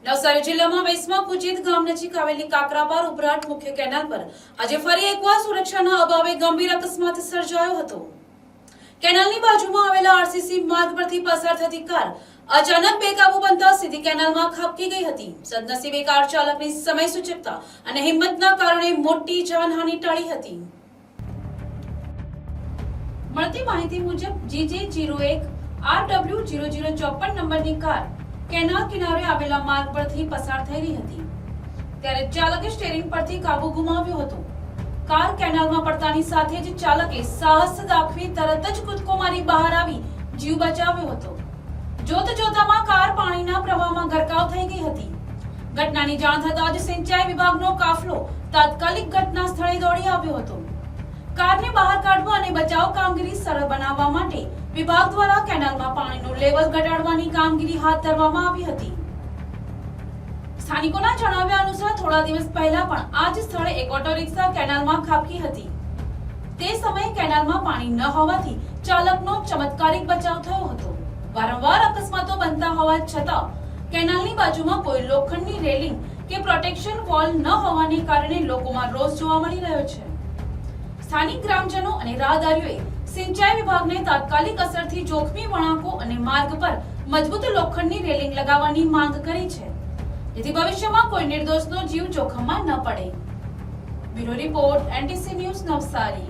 નવસારી જિલ્લામાં વેસમા કુચિત ગામ નજીક આવેલી કાકરાબાર ઉભરાટ મુખ્ય કેનાલ પર આજે ફરી એકવાર સુરક્ષાના અભાવે ગંભીર અકસ્માત સર્જાયો હતો। કેનાલની બાજુમાં આવેલા આરસીસી માર્ગ પરથી પસાર થતી કાર અચાનક બેકાબુ બનતા સીધી કેનાલમાં ખાબકી ગઈ હતી। સદનસીબે કાર ચાલકની સમય સૂચકતા અને હિંમતના કારણે મોટી જાનહાનિ ટળી હતી। મળતી માહિતી મુજબ GJ01 RW0054 નંબરની કાર કેનાલ કિનારે આવેલા માર્ગ પરથી પસાર થઈ રહી હતી ત્યારે ચાલકે સ્ટીયરિંગ પરથી કાબુ ગુમાવ્યો હતો। કાર કેનાલમાં પડતાની સાથે જ ચાલકે સાહસ દાખવી તરત જ કૂદકો મારી બહાર આવી જીવ બચાવ્યો હતો। જોતજોતામાં કાર પાણીના પ્રવાહમાં ગરકાવ થઈ ગઈ હતી। ઘટનાની જાણ થતાં જ સિંચાઈ વિભાગનો કાફલો તાત્કાલિક ઘટના સ્થળે દોડી આવ્યો હતો। કારને બહાર કાઢવા અને બચાવ કામગીરી સરળ બનાવવા માટે વિભાગ દ્વારા કેનાલમાં પાણીનું લેવલ ઘટાડવાની કામગીરી હાથ ધરવામાં આવી હતી। સ્થાનિકોના જણાવ્યા અનુસાર થોડા દિવસ પહેલા પણ આ જ સ્થળે એક ઓટો રિક્ષા કેનાલમાં ખાબકી હતી। તે સમયે કેનાલમાં પાણી ન હોવાથી ચાલકનો ચમત્કારિક બચાવ થયો હતો। વારંવાર અકસ્માતો બનતા હોવા છતાં કેનાલની બાજુમાં કોઈ લોખંડની રેલિંગ કે પ્રોટેક્શન વોલ ન હોવાને કારણે લોકોમાં રોષ જોવા મળી રહ્યો છે। સ્થાનિક ગ્રામજનો અને રાહદારીઓએ સિંચાઈ વિભાગને તાત્કાલિક અસરથી જોખમી વળાંકો અને માર્ગ પર મજબૂત લોખંડની રેલિંગ લગાવવાની માંગ કરી છે જેથી ભવિષ્યમાં કોઈ નિર્દોષનો જીવ જોખમમાં ન પડે। Bureau report NTC news Navsari.